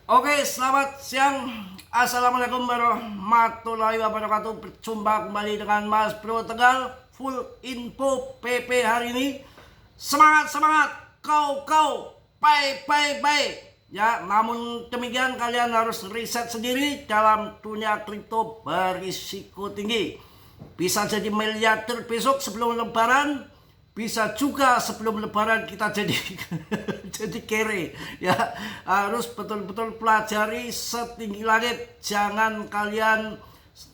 Oke, selamat siang. Assalamualaikum warahmatullahi wabarakatuh. Berjumpa kembali dengan Mas Bro Tegal. Full info PP hari ini. Semangat, semangat. Kau, pai. Ya, namun demikian kalian harus riset sendiri dalam dunia kripto berisiko tinggi. Bisa jadi miliarder besok sebelum lebaran. Bisa juga sebelum lebaran kita jadi jadi kere ya. Harus betul-betul pelajari setinggi langit, jangan kalian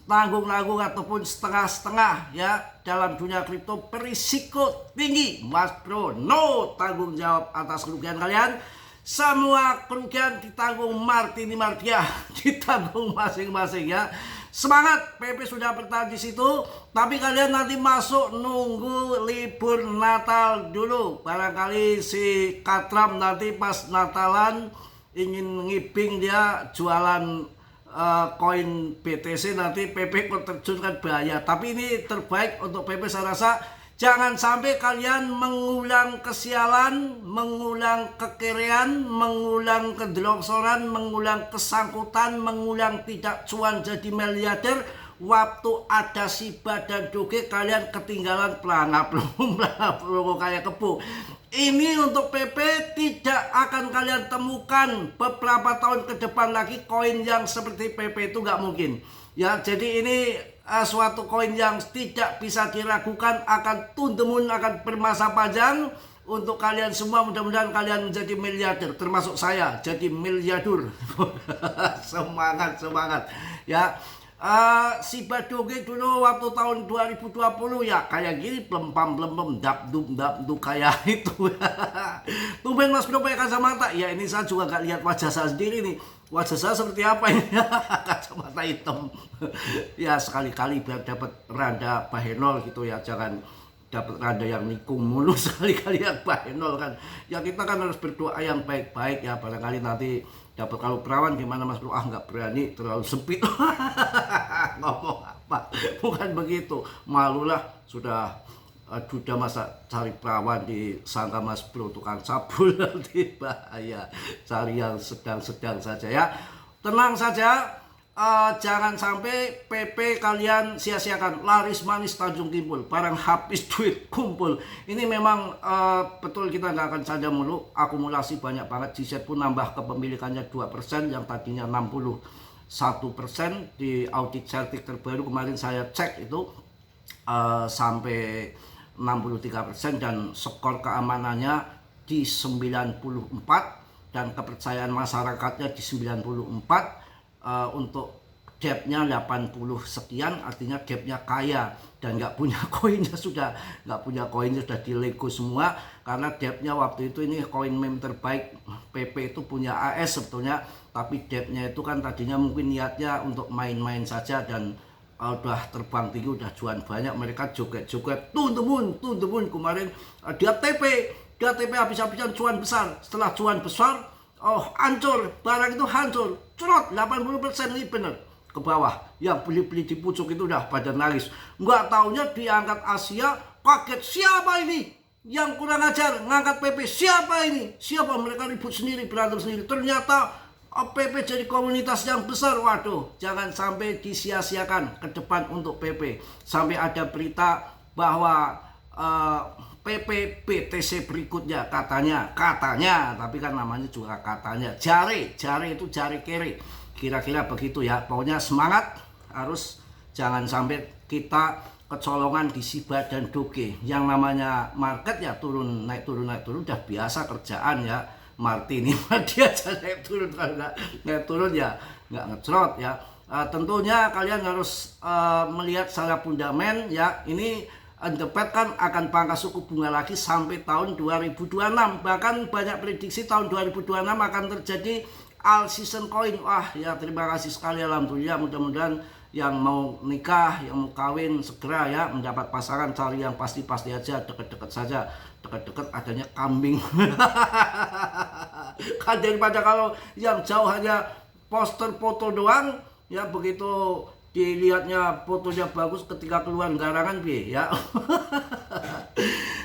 tanggung-tanggung ataupun setengah-setengah ya. Dalam dunia kripto berisiko tinggi, Mas Bro no tanggung jawab atas kerugian kalian. Semua kerugian ditanggung Martini Mardia, ditanggung masing-masing ya. Semangat, PP sudah bertahan di situ, tapi kalian nanti masuk nunggu libur Natal dulu. Barangkali si Katram nanti pas Natalan ingin ngibing dia jualan koin BTC, nanti PP terjunkan bahaya. Tapi ini terbaik untuk PP, saya rasa. Jangan sampai kalian mengulang kesialan, mengulang kekerean, mengulang kedelongsoran, mengulang kesangkutan, mengulang tidak cuan jadi miliarder. Waktu ada Shiba dan Doge kalian ketinggalan pelangap kayak kebu. Ini untuk PP tidak akan kalian temukan beberapa tahun ke depan lagi koin yang seperti PP itu nggak mungkin. Ya, jadi ini suatu koin yang tidak bisa diragukan, akan tundemun, akan bermasa panjang. Untuk kalian semua mudah-mudahan kalian menjadi miliarder, termasuk saya jadi miliardur. Semangat ya. Shiba Doge dulu waktu tahun 2020 ya kayak gini, plempam dap kayak itu. Tumben Mas Bro pakai kacamata. Ya ini saya juga gak lihat wajah saya sendiri nih. Wajah saya seperti apa ini? Kacamata hitam. Ya sekali-kali biar dapat randa bahenol gitu ya, jangan dapat randa yang nikung mulu. Sekali-kali yang bahenol kan. Ya kita kan harus berdoa yang baik-baik ya, barangkali nanti dapat. Kalau perawan gimana Mas Bro? Nggak berani, terlalu sempit. Ngomong apa? Bukan begitu. Malulah sudah duda masa cari perawan disangka Mas Bro tukang sabun, nanti bahaya. Cari yang sedang-sedang saja ya. Tenang saja. Jangan sampai PP kalian sia-siakan. Laris manis Tanjung Kimpul, barang habis duit kumpul. Ini memang betul, kita nggak akan saja mulu. Akumulasi banyak banget. Gset pun nambah kepemilikannya 2%, yang tadinya 61%. Di audit Certik terbaru kemarin saya cek itu sampai 63%, dan skor keamanannya di 94, dan kepercayaan masyarakatnya di 94. Untuk debtnya 80 sekian, artinya debtnya kaya, dan nggak punya koinnya sudah dilego semua, karena debtnya waktu itu, ini koin meme terbaik PP itu punya AS sebetulnya, tapi debtnya itu kan tadinya mungkin niatnya untuk main-main saja, dan udah terbang tinggi, udah jual banyak, mereka joget-joget tundemun kemarin. Dia TP habis-habisan cuan besar. Setelah cuan besar, hancur, barang itu hancur, cerot 80%. Ini bener ke bawah. Yang beli-beli di pucuk itu udah pada nangis. Nggak taunya diangkat Asia, kaget, siapa ini yang kurang ajar ngangkat PP? Siapa ini? Siapa? Mereka ribut sendiri, berantem sendiri. Ternyata PP jadi komunitas yang besar. Waduh, jangan sampai disia-siakan ke depan untuk PP. Sampai ada berita bahwa PP BTC berikutnya katanya, tapi kan namanya juga katanya. Jare itu jari kere, kira-kira begitu ya. Pokoknya semangat, harus jangan sampai kita kecolongan di Shiba dan Doge. Yang namanya market ya turun naik udah biasa kerjaan ya. Martini dia aja naik turun, kalau naik turun ya nggak ngecrot ya. Tentunya kalian harus melihat secara fundament ya. Ini The Fed kan akan pangkas suku bunga lagi sampai tahun 2026. Bahkan banyak prediksi tahun 2026 akan terjadi all season coin. Wah ya, terima kasih sekali, alhamdulillah. Mudah-mudahan yang mau nikah, yang mau kawin segera ya, mendapat pasangan cari yang pasti-pasti aja, deket-deket saja. Deket-deket adanya kambing. Kan daripada kalau yang jauh hanya poster foto doang ya, begitu dilihatnya fotonya bagus, ketika keluar garangan ya.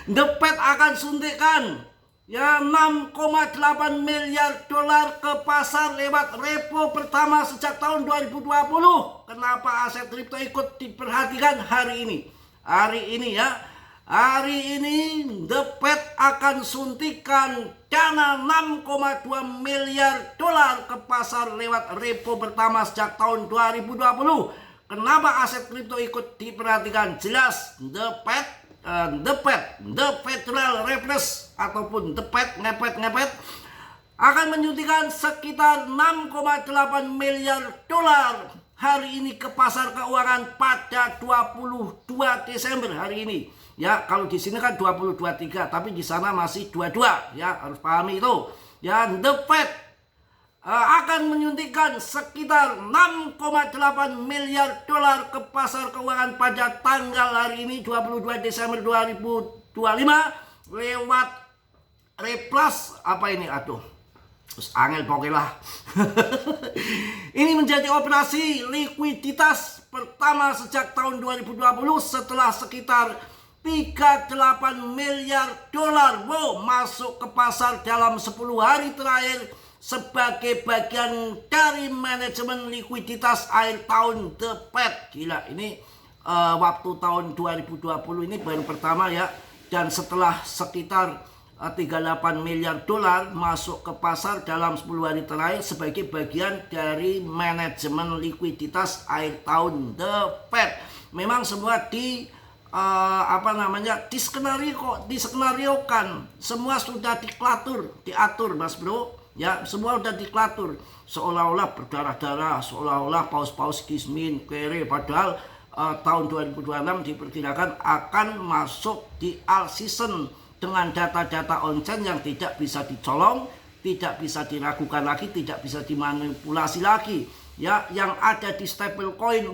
The Fed akan suntikan ya 6,8 miliar dolar ke pasar lewat repo pertama sejak tahun 2020. Kenapa aset kripto ikut diperhatikan hari ini? Hari ini The Fed akan suntikan dana 6,2 miliar dolar ke pasar lewat repo pertama sejak tahun 2020. Kenapa aset kripto ikut diperhatikan? Jelas The Federal Reserve ataupun The Fed ngepet akan menyuntikkan sekitar 6,8 miliar dolar hari ini ke pasar keuangan pada 22 Desember hari ini. Ya, kalau di sini kan 2023, tapi di sana masih 22, ya, harus pahami itu. Ya, The Fed akan menyuntikkan sekitar 6,8 miliar dolar ke pasar keuangan pada tanggal hari ini 22 Desember 2025 lewat replas apa ini, terus angel pokoknya lah. Ini menjadi operasi likuiditas pertama sejak tahun 2020 setelah sekitar 38 miliar dolar masuk ke pasar dalam 10 hari terakhir sebagai bagian dari manajemen likuiditas akhir tahun The Fed. Gila, ini waktu tahun 2020 ini baru pertama ya, dan setelah sekitar 38 miliar dolar masuk ke pasar dalam 10 hari terakhir sebagai bagian dari manajemen likuiditas akhir tahun The Fed. Memang semua diskenariokan, semua sudah diatur Mas Bro, ya, semua sudah diatur, seolah-olah berdarah-darah, seolah-olah paus-paus kismin kere, padahal tahun 2026 diperkirakan akan masuk di all season dengan data-data on-chain yang tidak bisa dicolong, tidak bisa diragukan lagi, tidak bisa dimanipulasi lagi. Ya, yang ada di stablecoin,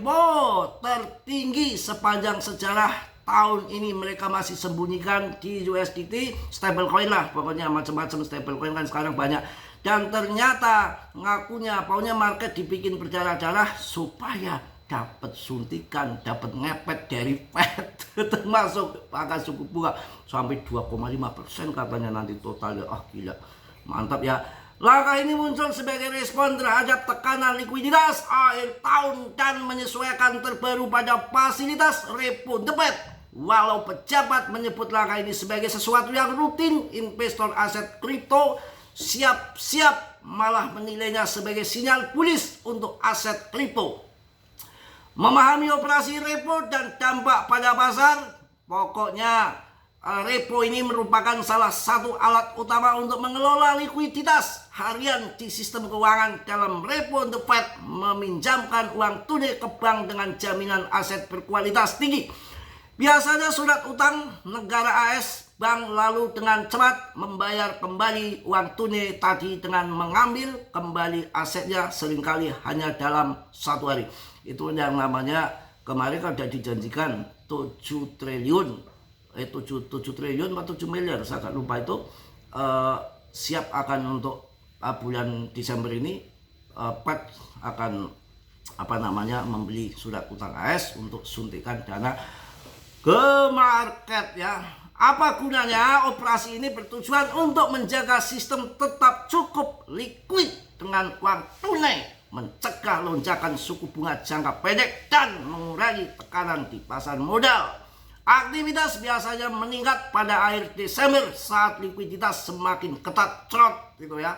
tertinggi sepanjang sejarah. Tahun ini mereka masih sembunyikan di USDT, stablecoin lah, pokoknya macam-macam stablecoin kan sekarang banyak. Dan ternyata paunya market dibikin berdarah-darah supaya dapat suntikan, dapat ngepet dari Fed, termasuk pangkat suku bunga sampai 2,5% katanya nanti totalnya. Gila, mantap ya. Langkah ini muncul sebagai respon terhadap tekanan likuiditas akhir tahun dan menyesuaikan terbaru pada fasilitas repo The Fed. Walau pejabat menyebut langkah ini sebagai sesuatu yang rutin, investor aset kripto siap-siap malah menilainya sebagai sinyal bullish untuk aset kripto. Memahami operasi repo dan dampak pada pasar, pokoknya repo ini merupakan salah satu alat utama untuk mengelola likuiditas harian di sistem keuangan. Dalam repo The Fed meminjamkan uang tunai ke bank dengan jaminan aset berkualitas tinggi. Biasanya surat utang negara AS, bank lalu dengan cepat membayar kembali uang tunai tadi dengan mengambil kembali asetnya seringkali hanya dalam 1 hari. Itu yang namanya kemarin kan sudah dijanjikan 7 triliun atau 7 miliar, saya agak lupa itu, siap akan untuk bulan Desember ini. Fed akan membeli surat utang AS untuk suntikan dana ke market ya. Apa gunanya? Operasi ini bertujuan untuk menjaga sistem tetap cukup liquid dengan uang tunai, mencegah lonjakan suku bunga jangka pendek dan mengurangi tekanan di pasar modal. Aktivitas biasanya meningkat pada akhir Desember saat likuiditas semakin ketat gitu ya.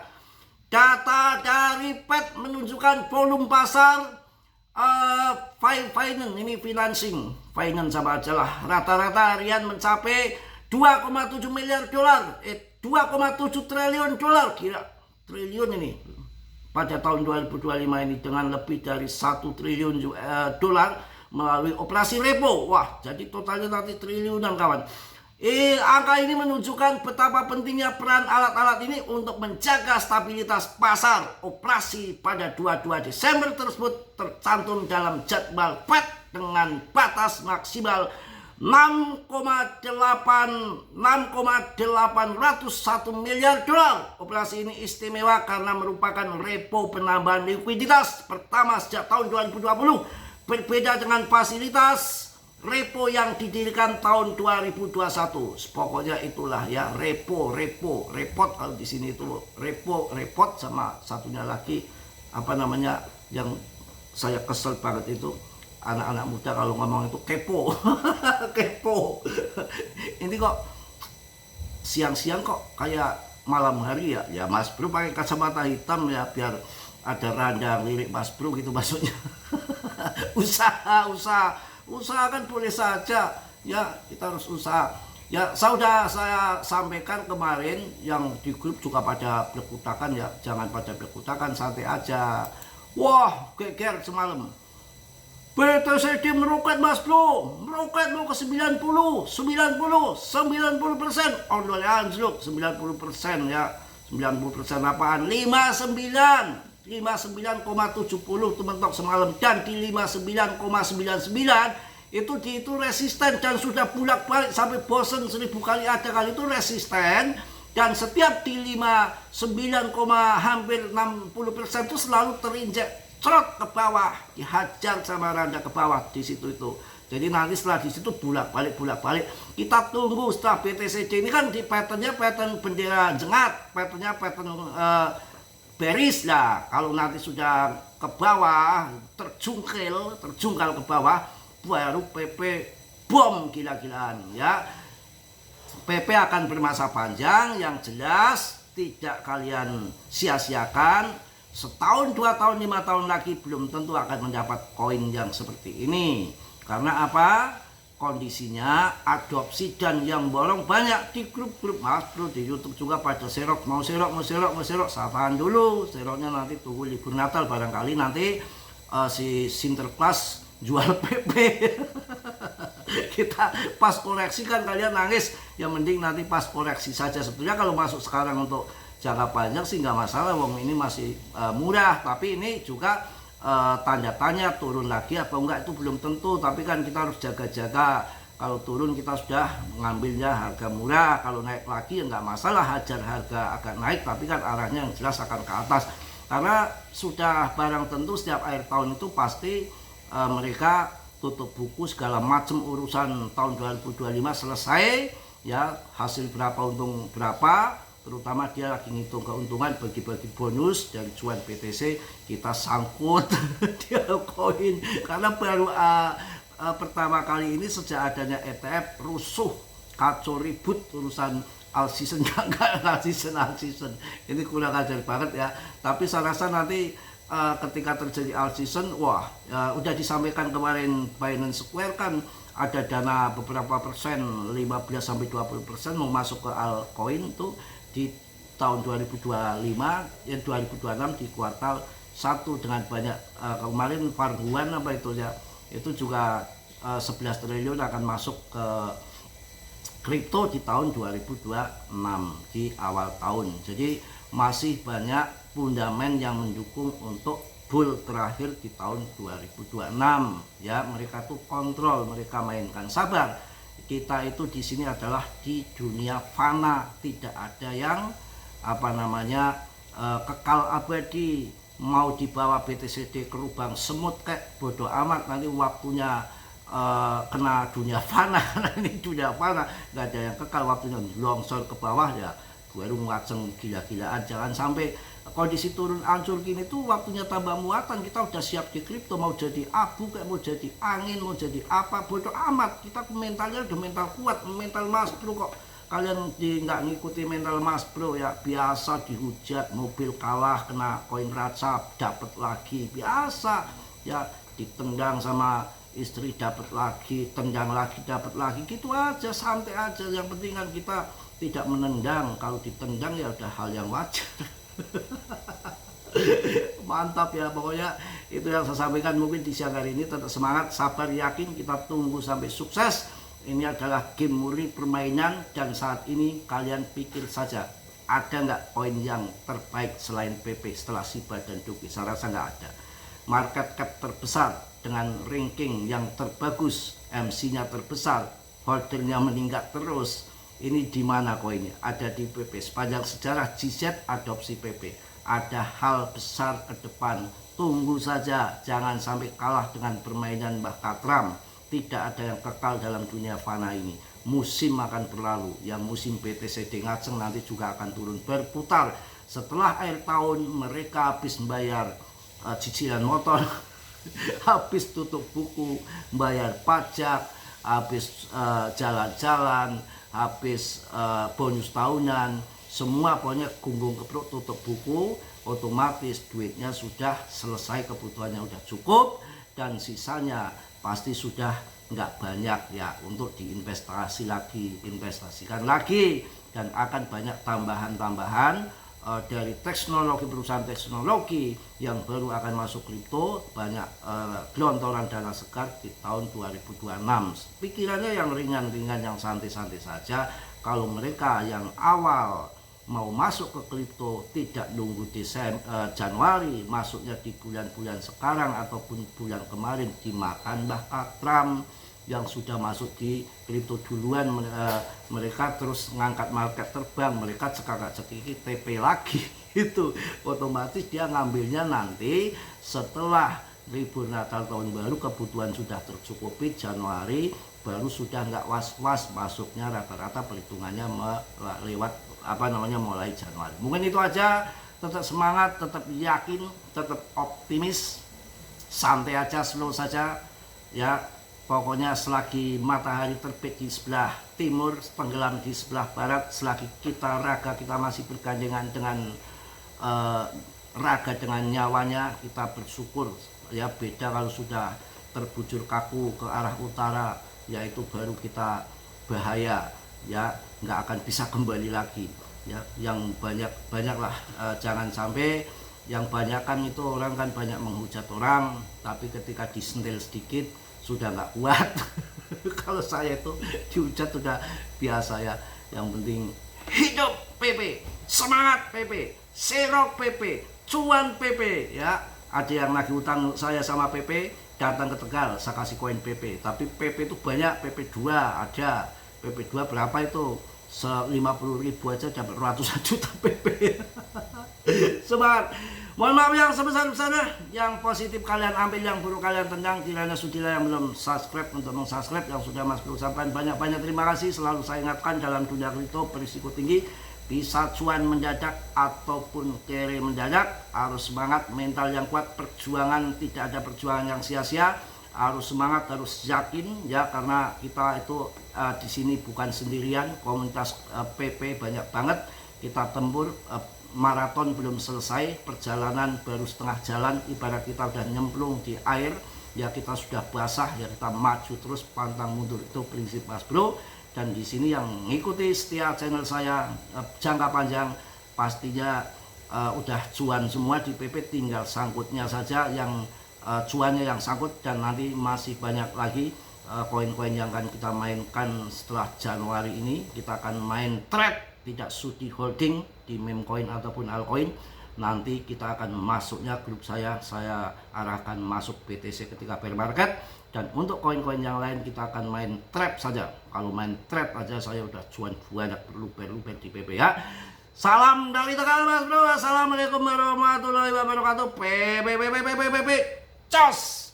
Data dari Fed menunjukkan volume pasar finance sama aja lah, rata-rata harian mencapai 2,7 miliar dolar, 2,7 triliun dolar, kira triliun ini pada tahun 2025 ini, dengan lebih dari 1 triliun dolar melalui operasi repo. Wah, jadi totalnya nanti triliunan kawan. Angka ini menunjukkan betapa pentingnya peran alat-alat ini untuk menjaga stabilitas pasar. Operasi pada 22 Desember tersebut tercantum dalam jadwal Fed dengan batas maksimal 6,801 miliar dolar. Operasi ini istimewa karena merupakan repo penambahan likuiditas pertama sejak tahun 2020. Berbeda dengan fasilitas Repo yang didirikan tahun 2021. Pokoknya itulah ya, repot kalau di sini itu repot sama satunya lagi apa namanya yang saya kesel banget itu anak-anak muda kalau ngomong itu kepo. Kepo. Ini kok siang-siang kok kayak malam hari ya. Ya Mas Bro pakai kacamata hitam ya biar ada randang lirik Mas Bro gitu maksudnya. Usaha kan boleh saja ya, kita harus usaha ya. Sudah saya sampaikan kemarin yang di grup juga pada berkutakan ya, jangan pada berkutakan, santai aja. Wah geger semalam BTCD meroket Mas Bro, meroket lo ke 90% ondolnya anjlok 90% ya. 90% apaan? 59,70 teman-teman semalam, dan di 59,99 itu resisten dan sudah bolak-balik sampai bosen 1000 kali ada kali itu resisten, dan setiap di 59, hampir 60% itu selalu terinjek cerot ke bawah, dihajar sama randa ke bawah di situ itu. Jadi nanti setelah di situ bolak-balik kita tunggu setelah BTCD ini kan di pattern bendera jengat, pattern beris lah. Kalau nanti sudah ke bawah terjungkal ke bawah, baru PP bom gila-gilaan ya. PP akan bermasa panjang, yang jelas tidak kalian sia-siakan. Setahun, 2 tahun, 5 tahun lagi belum tentu akan mendapat koin yang seperti ini. Karena apa? Kondisinya adopsi dan yang borong banyak di grup-grup Mas Bro, di YouTube juga pada serok, mau serok, sataan dulu seroknya, nanti tunggu libur Natal barangkali nanti si Sinterklas jual PP. Kita pas koreksi kan kalian nangis, yang mending nanti pas koreksi saja. Sebetulnya kalau masuk sekarang untuk jangka panjang sih nggak masalah, wong ini masih murah, tapi ini juga tanda tanya turun lagi apa enggak itu belum tentu. Tapi kan kita harus jaga-jaga, kalau turun kita sudah mengambilnya harga murah, kalau naik lagi ya nggak masalah, hajar harga agak naik, tapi kan arahnya yang jelas akan ke atas. Karena sudah barang tentu setiap akhir tahun itu pasti mereka tutup buku segala macam urusan tahun 2025 selesai ya, hasil berapa untung berapa, terutama dia lagi ngitung keuntungan, bagi-bagi bonus dari cuan BTC kita sangkut di koin. Karena baru pertama kali ini sejak adanya ETF rusuh kacau ribut urusan all season, all season ini kurang ajar banget ya. Tapi saya rasa nanti ketika terjadi all season, wah udah disampaikan kemarin Binance Square kan ada dana beberapa persen, 15-20% mau masuk ke altcoin tuh di tahun 2025 ya, 2026 di kuartal 1 dengan banyak kemarin Farguan apa itu ya, itu juga 11 triliun akan masuk ke kripto di tahun 2026 di awal tahun. Jadi masih banyak fundament yang mendukung untuk bull terakhir di tahun 2026 ya. Mereka tuh kontrol, mereka mainkan. Sabar, kita itu di sini adalah di dunia fana, tidak ada yang apa namanya kekal abadi. Mau dibawa BTCD ke lubang semut kayak bodoh amat, nanti waktunya kena dunia fana. Ini dunia fana, nggak ada yang kekal, waktunya longsor ke bawah ya baru ngaceng gila-gilaan. Jangan sampai kondisi turun ancur gini tuh waktunya tambah muatan. Kita udah siap di kripto, mau jadi abu kayak mau jadi angin, mau jadi apa, bodoh amat. Kita mentalnya udah mental kuat, mental Mas Bro. Kok kalian nggak ngikuti mental Mas Bro ya, biasa dihujat, mobil kalah kena koin raca dapat lagi, biasa ya, ditendang sama istri dapat lagi, tendang lagi dapat lagi, gitu aja, santai aja. Yang penting kan kita tidak menendang, kalau ditendang ya udah hal yang wajar. Mantap ya, pokoknya itu yang saya sampaikan mungkin di siang hari ini. Tetap semangat, sabar, yakin, kita tunggu sampai sukses. Ini adalah game murni permainan, dan saat ini kalian pikir saja, ada nggak koin yang terbaik selain PP setelah Shiba dan Doge? Saya rasa nggak ada. Market cap terbesar dengan ranking yang terbagus, MC-nya terbesar, holdernya meningkat terus. Ini di mana koinnya? Ada di PP. Sepanjang sejarah GZ adopsi PP. Ada hal besar ke depan. Tunggu saja, jangan sampai kalah dengan permainan Mbah Katram. tidak ada yang kekal dalam dunia fana ini. Musim akan berlalu, yang musim BTCD Ngajeng nanti juga akan turun berputar. Setelah akhir tahun mereka habis membayar cicilan motor, habis tutup buku, bayar pajak, habis jalan-jalan, habis bonus tahunan, semua pokoknya gunggung kepruk tutup buku, otomatis duitnya sudah selesai, kebutuhannya sudah cukup, dan sisanya pasti sudah nggak banyak ya untuk investasikan lagi, dan akan banyak tambahan-tambahan dari teknologi, perusahaan teknologi yang baru akan masuk kripto, banyak gelontoran dana segar di tahun 2026. Pikirannya yang ringan-ringan, yang santai-santai saja. Kalau mereka yang awal mau masuk ke kripto tidak nunggu Januari, masuknya di bulan-bulan sekarang ataupun bulan kemarin, dimakan Mbah Trump yang sudah masuk di kripto duluan. Mereka terus ngangkat market terbang, mereka cekak-cekiki TP lagi itu otomatis dia ngambilnya nanti setelah libur Natal tahun baru, kebutuhan sudah tercukupi, Januari baru sudah nggak was-was masuknya, rata-rata perhitungannya lewat mulai Januari. Mungkin itu aja. Tetap semangat, tetap yakin, tetap optimis, santai aja, slow saja ya. Pokoknya selagi matahari terbit di sebelah timur, tenggelam di sebelah barat, selagi raga kita masih bergandengan dengan raga dengan nyawanya, kita bersyukur ya. Beda kalau sudah terbujur kaku ke arah utara, yaitu baru kita bahaya ya, nggak akan bisa kembali lagi ya. Yang banyaklah jangan sampai yang banyak kan itu orang kan banyak menghujat orang, tapi ketika disentil sedikit sudah nggak kuat. Kalau saya itu dihujat sudah biasa ya. Yang penting hidup PP, semangat PP, serok PP, cuan PP ya. Ada yang lagi utang saya sama PP, datang ke Tegal, saya kasih koin PP. Tapi PP itu banyak, PP2 ada. PP2 berapa itu? 50.000 aja dapat ratusan juta PP. Semangat. Mohon maaf yang sebesar-besarnya. Yang positif kalian ambil, yang buruk kalian tendang. Kiranya sudilah yang belum subscribe untuk meng-subscribe, yang sudah masuk ucapkan banyak-banyak terima kasih. Selalu saya ingatkan, dalam dunia kripto berisiko tinggi, bisa cuan mendadak ataupun kere mendadak. Harus semangat, mental yang kuat, perjuangan, tidak ada perjuangan yang sia-sia. Harus semangat, harus yakin ya, karena kita itu di sini bukan sendirian. Komunitas PP banyak banget. Kita tembur, maraton belum selesai, perjalanan baru setengah jalan. Ibarat kita udah nyemplung di air ya, kita sudah basah ya, kita maju terus, pantang mundur. Itu prinsip Mas Bro. Dan di sini yang ngikuti setia channel saya jangka panjang pastinya udah cuan semua di PP, tinggal sangkutnya saja yang cuannya yang sangkut. Dan nanti masih banyak lagi koin-koin yang akan kita mainkan setelah Januari ini. Kita akan main trade, tidak sudi holding di meme coin ataupun altcoin. Nanti kita akan masuknya grup saya arahkan masuk BTC ketika bear market. Dan untuk koin-koin yang lain kita akan main trap saja. Kalau main trap aja saya udah cuan banyak, berluber-luber di PP ya. Salam dari Tegal Mas Bro. Assalamualaikum warahmatullahi wabarakatuh. PP. Cos.